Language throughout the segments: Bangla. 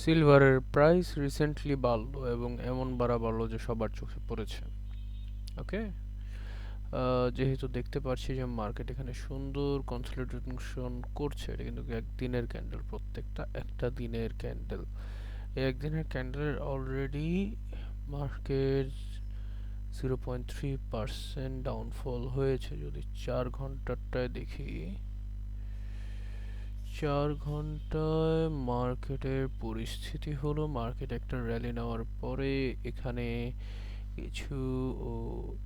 সিলভারের প্রাইস রিসেন্টলি বাড়লো এবং এমন বাড়লো যে সবার চোখে পড়েছে। ওকে, যেহেতু দেখতে পাচ্ছি যে মার্কেট এখানে সুন্দর কনসলিডেশন করছে, এটা কিন্তু একদিনের ক্যান্ডেল, প্রত্যেকটা একটা দিনের ক্যান্ডেল। এই একদিনের ক্যান্ডেলের অলরেডি মার্কেট 0.3% ডাউনফল হয়েছে। যদি 4 ঘন্টারটায় দেখি, 4 ঘন্টায় মার্কেটের পরিস্থিতি হলো, মার্কেট একটা র্যালি নেওয়ার পরে এখানে কিছু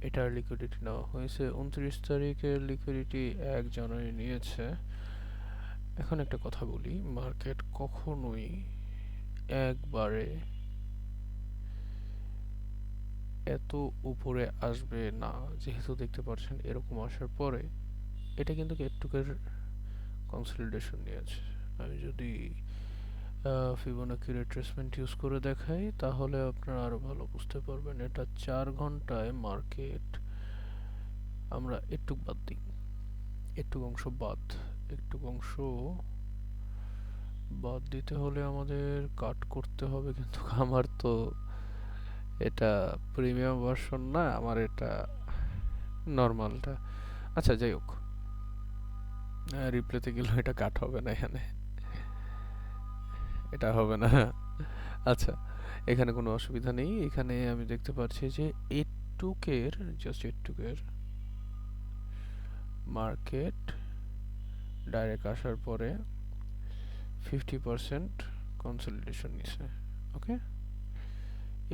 এটার লিকুইডিটি নেওয়া হয়েছে। 29 তারিখের লিকুইডিটি 1 জানুয়ারি নিয়েছে। এখন একটা কথা বলি, মার্কেট কখনোই একবারে এত উপরে আসবে না। যেহেতু দেখতে পাচ্ছেন এরকম আসার পরে এটা কিন্তু একটুকের কনসলিডেশন নিয়েছে। আমি যদি ফিবোনাকি রিট্রেসমেন্ট ইউজ করে দেখাই তাহলে আপনারা আরো ভালো বুঝতে পারবেন। এটা 4 ঘন্টায় মার্কেট, আমরা একটু বাদ দিই, একটু অংশ বাদ, একটু অংশ বাদ দিতে হলে আমাদের কাট করতে হবে, কিন্তু আমার তো এটা প্রিমিয়াম ভার্সন না, আমার এটা নর্মালটা। আচ্ছা যাই হোক, রিপ্লেতে গেলেও এটা কাট হবে না, এখানে এটা হবে না। আচ্ছা, এখানে কোনো অসুবিধা নেই। এখানে আমি দেখতে পাচ্ছি যে এইটুকের, জাস্ট এইটুকের মার্কেট ডাইরেক্ট আসার পরে 50% কনসলিডেশন নিছে। ওকে,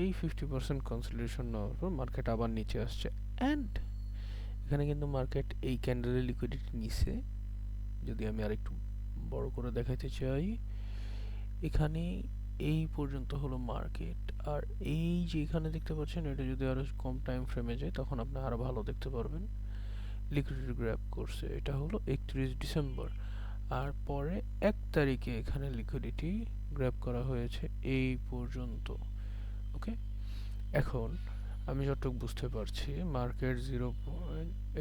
এই 50% কনসলিডেশন নেওয়ার পর মার্কেট আবার নিচে আসছে। অ্যান্ড এখানে কিন্তু মার্কেট এই ক্যান্ডেলের লিকুইডিটি নিছে। যদি আমি আরেকটু বড় করে দেখাইতে চাই, এখানে এই পর্যন্ত হলো মার্কেট। আর এই যে এখানে দেখতে পাচ্ছেন, এটা যদি আরো কম টাইম ফ্রেমে যায় তখন আপনি আরো ভালো দেখতে পারবেন। লিকুইডিটি গ্র্যাব করছে, এটা হলো 31 ডিসেম্বর। আর পরে 1 তারিখে এখানে লিকুইডিটি গ্র্যাব করা হয়েছে এই পর্যন্ত। ওকে, এখন আমি যতটুকু বুঝতে পারছি মার্কেট 0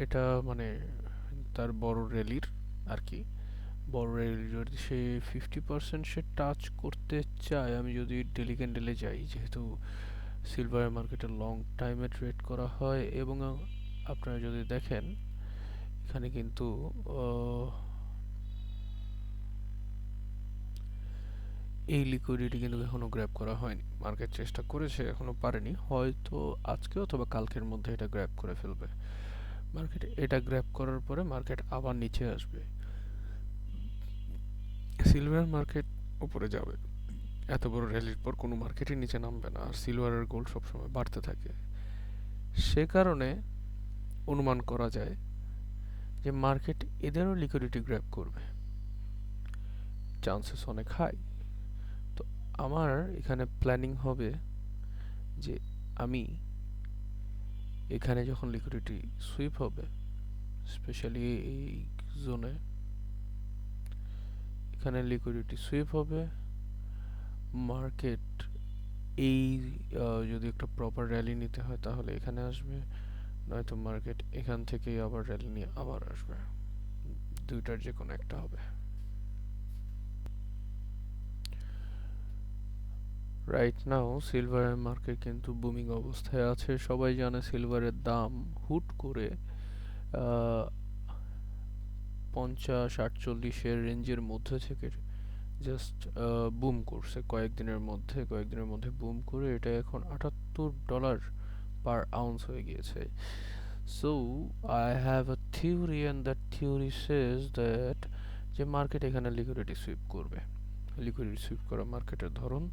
এটা মানে তার বড় র্যালির আর কি, বড় র্যালি যদি সে 50% সে টাচ করতে চায়, আমি যদি ডেলি ক্যান্ডেলে যাই, যেহেতু সিলভার মার্কেটে লং টাইমে ট্রেড করা হয় এবং আপনারা যদি দেখেন এখানে কিন্তু এই লিকুইডিটি কিন্তু এখনো গ্র্যাব করা হয়নি। মার্কেট চেষ্টা করেছে, এখনো পারেনি। হয়তো আজকে অথবা কালকের মধ্যে এটা গ্র্যাব করে ফেলবে। মার্কেট এটা গ্র্যাব করার পরে মার্কেট আবার নিচে আসবে, সিলভার মার্কেট উপরে যাবে। এত বড় র্যালির পর কোনো মার্কেটই নিচে নামবে না, আর সিলভার আর গোল্ড সবসময় বাড়তে থাকে। সে কারণে অনুমান করা যায় যে মার্কেট এদেরও লিকুইডিটি গ্র্যাব করবে, চান্সেস অনেক হাই। তো আমার এখানে প্ল্যানিং হবে যে আমি এখানে যখন লিকুইডিটি সুইপ হবে, স্পেশালি এই জোনে, এখানে লিকুইডিটি সুইপ হবে, মার্কেট এই যদি একটা প্রপার র্যালি নিতে হয় তাহলে এখানে আসবে, নয়তো মার্কেট এখান থেকেই আবার র্যালি নিয়ে আবার আসবে। দুইটার যে কোনো একটা হবে। রাইট নাও সিলভারের মার্কেট কিন্তু বুমিং অবস্থায় আছে। সবাই জানে সিলভারের দাম হুট করে 50-48-এর রেঞ্জের মধ্যে থেকে জাস্ট বুম করছে কয়েকদিনের মধ্যে বুম করে এটা এখন $78 পার আউন্স হয়ে গিয়েছে। So I have a theory, and that theory says that যে মার্কেট এখানে লিকুইডিটি সুইপ করবে। লিকুইডিটি সুইপ করা মার্কেটের ধরন,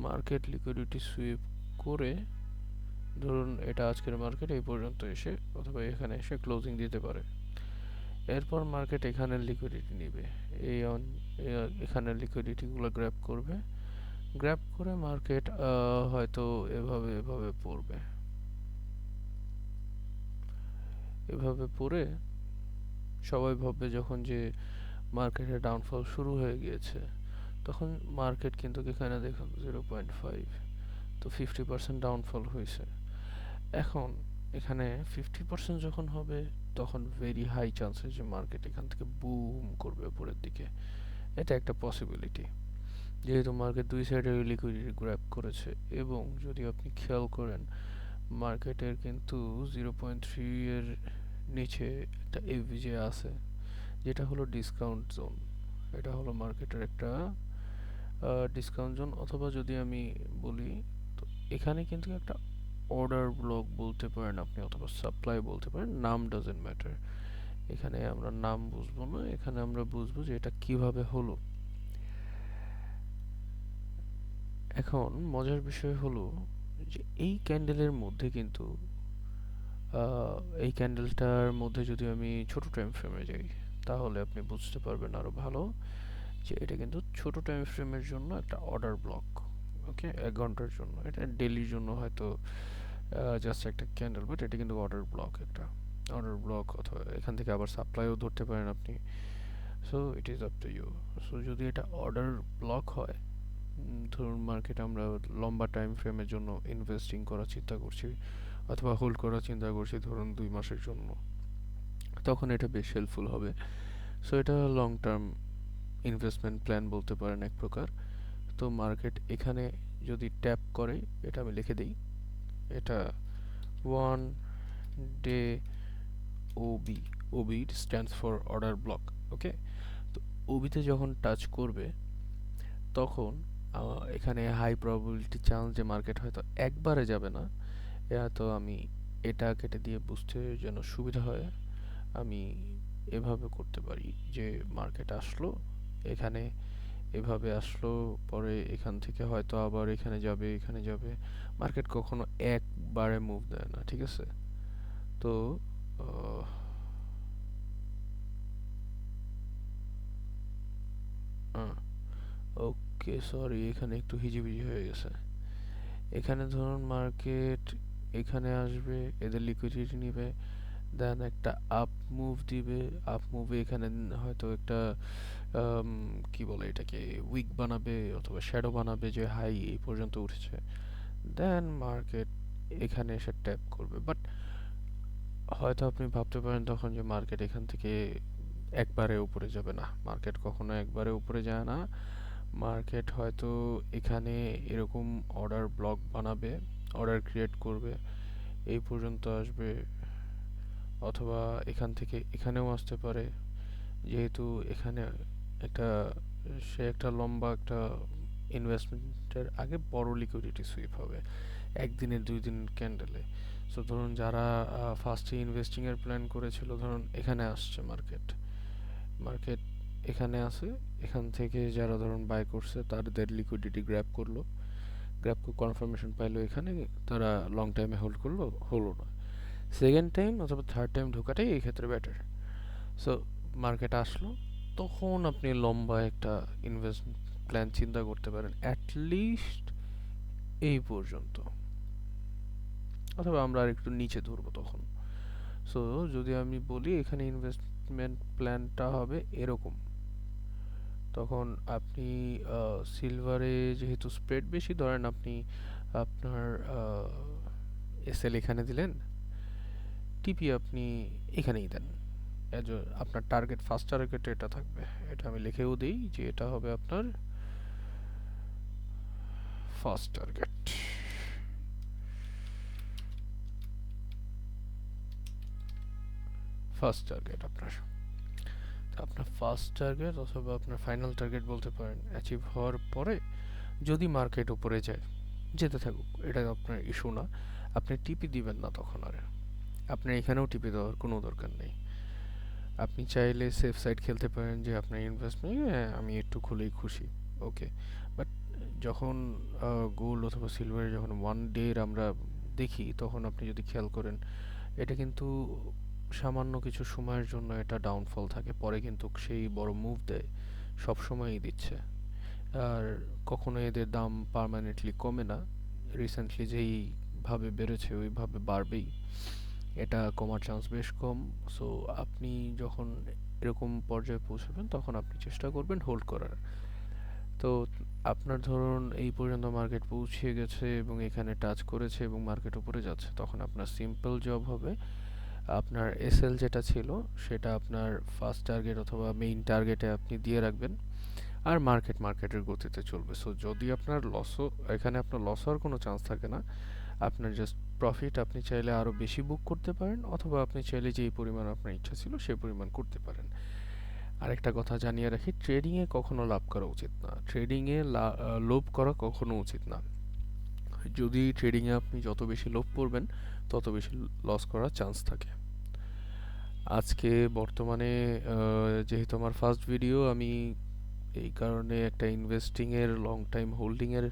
মার্কেট লিকুইডিটি সুইপ করে, ধরুন এটা আজকের মার্কেট এই পর্যন্ত এসে অথবা এখানে এসে ক্লোজিং দিতে পারে। এরপর মার্কেট এখানে লিকুইডিটি নেবে, এই এখানে লিকুইডিটিগুলো গ্র্যাব করবে, গ্র্যাব করে মার্কেট হয়তো এভাবে এভাবে পড়বে, এভাবে পড়ে সবাই ভাববে যখন যে মার্কেটের ডাউনফল শুরু হয়ে গিয়েছে, তখন মার্কেট কিন্তু এখানে দেখুন 0.5, তো 50% ডাউনফল হয়েছে। এখন এখানে 50% যখন হবে তখন ভেরি হাই চান্সেস যে মার্কেট এখান থেকে বুম করবে উপরের দিকে। এটা একটা পসিবিলিটি। যেহেতু মার্কেট দুই সাইডে লিকুইডিটি গ্র্যাব করেছে এবং যদি আপনি খেয়াল করেন মার্কেটের কিন্তু 0.3 এর নিচে একটা এফভিজে আছে যেটা হলো ডিসকাউন্ট জোন। এটা হলো মার্কেটের একটা ডিসকাউন্ট জোন, অথবা যদি আমি বলি তো এখানে কিন্তু একটা অর্ডার ব্লক বলতে পারেন আপনি, অথবা সাপ্লাই বলতে পারেন, নাম ডাজেন্ট ম্যাটার। এখানে আমরা নাম বুঝবো না, এখানে আমরা বুঝবো যে এটা কিভাবে হলো। এখন মজার বিষয় হলো যে এই ক্যান্ডেলের মধ্যে কিন্তু এই ক্যান্ডেলটার মধ্যে যদি আমি ছোট টাইম ফ্রেমে যাই তাহলে আপনি বুঝতে পারবেন আরো ভালো যে এটা কিন্তু ছোট টাইম ফ্রেমের জন্য একটা অর্ডার ব্লক। ওকে, 1 ঘন্টার জন্য, এটা ডেলির জন্য হয়তো জাস্ট একটা ক্যান্ডেল, বাট এটা কিন্তু অর্ডার ব্লক, একটা অর্ডার ব্লক, অথবা এখান থেকে আবার সাপ্লাইও ধরতে পারেন আপনি। So it is up to you. So যদি এটা অর্ডার ব্লক হয়, ধরুন মার্কেট আমরা লম্বা টাইম ফ্রেমের জন্য ইনভেস্টিং করার চিন্তা করছি অথবা হোল্ড করার চিন্তা করছি ধরুন 2 মাসের জন্য, তখন এটা বেশ হেল্পফুল হবে। সো এটা লং টার্ম ইনভেস্টমেন্ট প্ল্যান বলতে পারেন এক প্রকার। তো মার্কেট এখানে যদি ট্যাপ করে, এটা আমি লিখে দিই, এটা 1 day OB, OB stands for order block. Okay, তো ওবিতে যখন টাচ করবে তখন এখানে হাই প্রবাবিলিটি চান্স যে মার্কেট হয়তো একবারে যাবে না। তো আমি এটা কেটে দিয়ে বুঝতে যেন সুবিধা হয়, আমি এভাবে করতে পারি যে মার্কেট আসলো এখানে, এভাবে আসলো, পরে এখান থেকে হয়তো আবার এখানে যাবে, এখানে যাবে। মার্কেট কখনো একবারে মুভ দেয় না, ঠিক আছে? তো আহ, ওকে, সরি, এখানে একটু হিজিবিজি হয়ে গেছে। এখানে ধরুন মার্কেট এখানে আসবে, এদের লিকুইডিটি নিবে, দেন একটা আপ মুভ দিবে। আপ মুভে এখানে হয়তো একটা কি বলে এটাকে, উইক বানাবে অথবা শ্যাডো বানাবে যে হাই এই পর্যন্ত উঠেছে। দেন মার্কেট এখানে এসে ট্যাপ করবে, বাট হয়তো আপনি ভাবতে পারেন তখন যে মার্কেট এখান থেকে একবারে উপরে যাবে না। মার্কেট কখনো একবারে উপরে যায় না। মার্কেট হয়তো এখানে এরকম অর্ডার ব্লক বানাবে, অর্ডার ক্রিয়েট করবে, এই পর্যন্ত আসবে, অথবা এখান থেকে এখানেও আসতে পারে। যেহেতু এখানে একটা, সে একটা লম্বা একটা ইনভেস্টমেন্টের আগে বড় লিকুইডিটি সুইপ হবে একদিনের 2 দিনের ক্যান্ডেলে। সো ধরুন যারা ফার্স্টে ইনভেস্টিং এর প্ল্যান করেছিল, ধরুন এখানে আসছে মার্কেট, মার্কেট এখানে আসে, এখান থেকে যারা ধরুন বাই করছে তাদের লিকুইডিটি গ্র্যাব করলো, গ্র্যাব কনফার্মেশন পাইলো, এখানে তারা লং টাইমে হোল্ড করলো, হলো না। সেকেন্ড টাইম অথবা থার্ড টাইম ঢোকাটাই এই ক্ষেত্রে বেটার। সো মার্কেট আসলো, তখন আপনি লম্বা একটা ইনভেস্টমেন্ট প্ল্যান চিন্তা করতে পারেন অ্যাটলিস্ট এই পর্যন্ত, অথবা আমরা আর একটু নিচে ধরবো তখন। সো যদি আমি বলি এখানে ইনভেস্টমেন্ট প্ল্যানটা হবে এরকম, তখন আপনি সিলভারে যেহেতু স্প্রেড বেশি, ধরেন আপনি আপনার এসএল এখানে দিলেন, টিপি আপনি এখানেই দেন। আপনার টার্গেট, ফার্স্ট টার্গেট এটা থাকবে, এটা আমি লিখেও দিই যে এটা হবে আপনার ফার্স্ট টার্গেট। ফার্স্ট টার্গেট আপনার, আপনার ফার্স্ট টার্গেট অথবা আপনার ফাইনাল টার্গেট বলতে পারেন, অ্যাচিভ হওয়ার পরে যদি মার্কেট উপরে যায়, যেতে থাকুক, এটা আপনার ইস্যু না, আপনি টিপি দিবেন না তখন আর। আপনার এখানেও টিপি দেওয়ার কোনো দরকার নেই। আপনি চাইলে সেফ সাইড খেলতে পারেন যে আপনার ইনভেস্টমেন্ট আমি একটু খুলেই খুশি, ওকে। বাট যখন গোল্ড অথবা সিলভারে যখন 1 ডে আমরা দেখি, তখন আপনি যদি খেয়াল করেন এটা কিন্তু সামান্য কিছু সময়ের জন্য এটা ডাউনফল থাকে, পরে কিন্তু সেই বড় মুভ দেয়, সব সময়ই দিচ্ছে। আর কখনো এদের দাম পার্মানেন্টলি কমে না, রিসেন্টলি যেই ভাবে বেড়েছে ওইভাবে বাড়বেই, এটা কমার চান্স বেশ কম। সো আপনি যখন এরকম পর্যায়ে পৌঁছাবেন তখন আপনি চেষ্টা করবেন হোল্ড করার। তো আপনার ধরুন এই পর্যন্ত মার্কেট পৌঁছে গেছে এবং এখানে টাচ করেছে এবং মার্কেট উপরে যাচ্ছে, তখন আপনার সিম্পল জব হবে আপনার এসএল যেটা ছিল সেটা আপনার ফার্স্ট টার্গেট অথবা মেইন টার্গেটে আপনি দিয়ে রাখবেন, আর মার্কেটের গতিতে চলবে। সো যদি আপনার লসও, এখানে আপনার লস হওয়ার কোনো চান্স থাকে না। আপনার জাস্ট প্রফিট আপনি চাইলে আরও বেশি বুক করতে পারেন, অথবা আপনি চাইলে যেই পরিমাণ আপনার ইচ্ছা ছিল সেই পরিমাণ করতে পারেন। আরেকটা কথা জানিয়ে রাখি, ট্রেডিংয়ে কখনো লাভ করা উচিত না। ট্রেডিংয়ে লোভ করা কখনো উচিত না। যদি ট্রেডিংয়ে আপনি যত বেশি লোভ করবেন, তত বেশি লস করার চান্স থাকে। আজকে বর্তমানে যেহেতু আমার ফার্স্ট ভিডিও, আমি এই কারণে একটা ইনভেস্টিংয়ের লং টাইম হোল্ডিংয়ের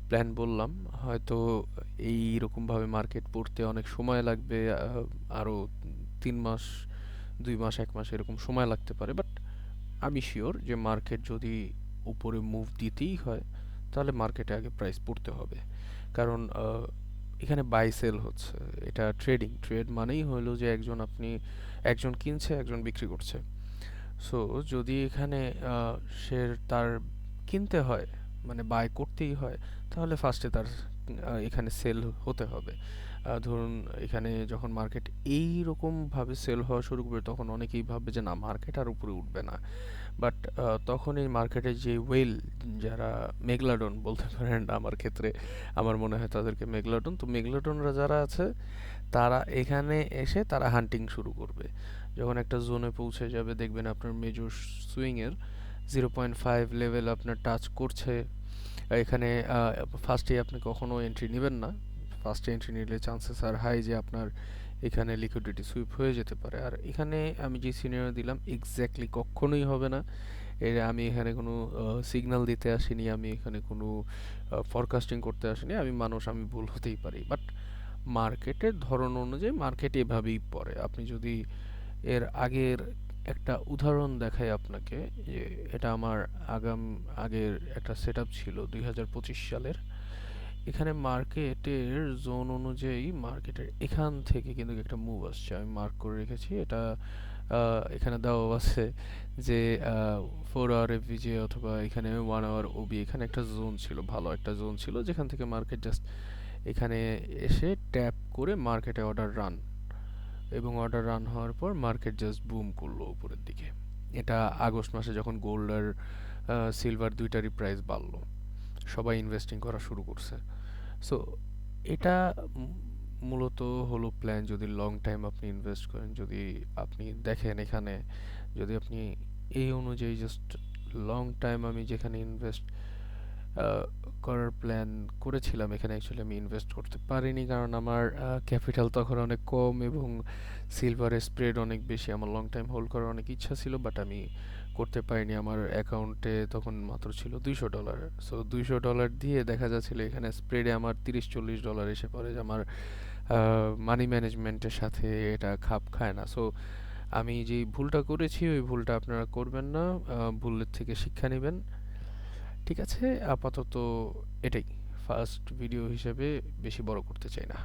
প্ল্যান বললাম। হয়তো এই রকমভাবে মার্কেট পড়তে অনেক সময় লাগবে, আরও 3 মাস, 2 মাস, 1 মাস এরকম সময় লাগতে পারে, বাট আমি শিওর যে মার্কেট যদি উপরে মুভ দিতেই হয়, তাহলে মার্কেটে আগে প্রাইস পড়তে হবে। কারণ এখানে বাই সেল হচ্ছে, এটা ট্রেড মানেই হলো যে একজন কিনছে, একজন বিক্রি করছে। সো যদি এখানে সে তার কিনতে হয়, মানে বাই করতেই হয়, তাহলে ফার্স্টে তার এখানে সেল হতে হবে। ধরুন এখানে যখন মার্কেট এই রকমভাবে সেল হওয়া শুরু করবে, তখন অনেকেই ভাববে যে না, মার্কেট আর উপরে উঠবে না। বাট তখন এই মার্কেটের যে ওয়েল, যারা মেগলাডন বলতে পারেন, আমার ক্ষেত্রে আমার মনে হয় তাদেরকে মেগলাডন, তো মেগলাডনরা যারা আছে, তারা এখানে এসে তারা হান্টিং শুরু করবে। যখন একটা জোনে পৌঁছে যাবে, দেখবেন আপনার মেজর সুইংয়ের 0.5 লেভেল আপনার টাচ করছে। এখানে ফার্স্টে আপনি কখনো এন্ট্রি নেবেন না। ফার্স্টে এন্ট্রি নিলে চান্সেস আর হাই যে আপনার এখানে লিকুইডিটি সুইপ হয়ে যেতে পারে। আর এখানে আমি যে সিনারিও দিলাম, এক্স্যাক্টলি কখনোই হবে না। আমি এখানে কোনো সিগন্যাল দিতে আসিনি, আমি এখানে কোনো ফরকাস্টিং করতে আসিনি। আমি মানুষ, আমি ভুল হতেই পারি, বাট মার্কেটের ধরন অনুযায়ী মার্কেট এভাবেই পড়ে। আপনি যদি এর আগের একটা উদাহরণ দেখাই আপনাকে, যে এটা আমার আগের একটা সেটআপ ছিল 2025 সালের। এখানে মার্কেটের জোন অনুযায়ী মার্কেটের এখান থেকে কিন্তু একটা মুভ আসছে, আমি মার্ক করে রেখেছি এটা। এখানে দেওয়া আছে যে 4 আওয়ার এফভিজে অথবা এখানে 1 আওয়ার ওবি, এখানে একটা জোন ছিল, ভালো একটা জোন ছিল, যেখান থেকে মার্কেট জাস্ট এখানে এসে ট্যাপ করে মার্কেটে অর্ডার রান, এবং অর্ডার রান হওয়ার পর মার্কেট জাস্ট বুম করলো উপরের দিকে। এটা আগস্ট মাসে যখন গোল্ড আর সিলভার দুইটারই প্রাইস বাড়লো, সবাই ইনভেস্টিং করা শুরু করছে। সো এটা মূলত হলো প্ল্যান, যদি লং টাইম আপনি ইনভেস্ট করেন। যদি আপনি দেখেন এখানে, যদি আপনি এই অনুযায়ী জাস্ট লং টাইম, আমি যেখানে ইনভেস্ট করার প্ল্যান করেছিলাম, এখানে অ্যাকচুয়ালি আমি ইনভেস্ট করতে পারিনি, কারণ আমার ক্যাপিটাল তখন অনেক কম এবং সিলভারের স্প্রেড অনেক বেশি। আমার লং টাইম হোল্ড করার অনেক ইচ্ছা ছিল, বাট আমি করতে পারিনি। আমার অ্যাকাউন্টে তখন মাত্র ছিল $200। সো $200 দিয়ে দেখা যাচ্ছিল এখানে স্প্রেডে আমার $30-40 এসে পড়ে, যে আমার মানি ম্যানেজমেন্টের সাথে এটা খাপ খায় না। সো আমি যেই ভুলটা করেছি, ওই ভুলটা আপনারা করবেন না, ভুলের থেকে শিক্ষা নেবেন। ঠিক আছে, আপাতত এটাই ফার্স্ট ভিডিও হিসেবে, বেশি বড় করতে চাই না।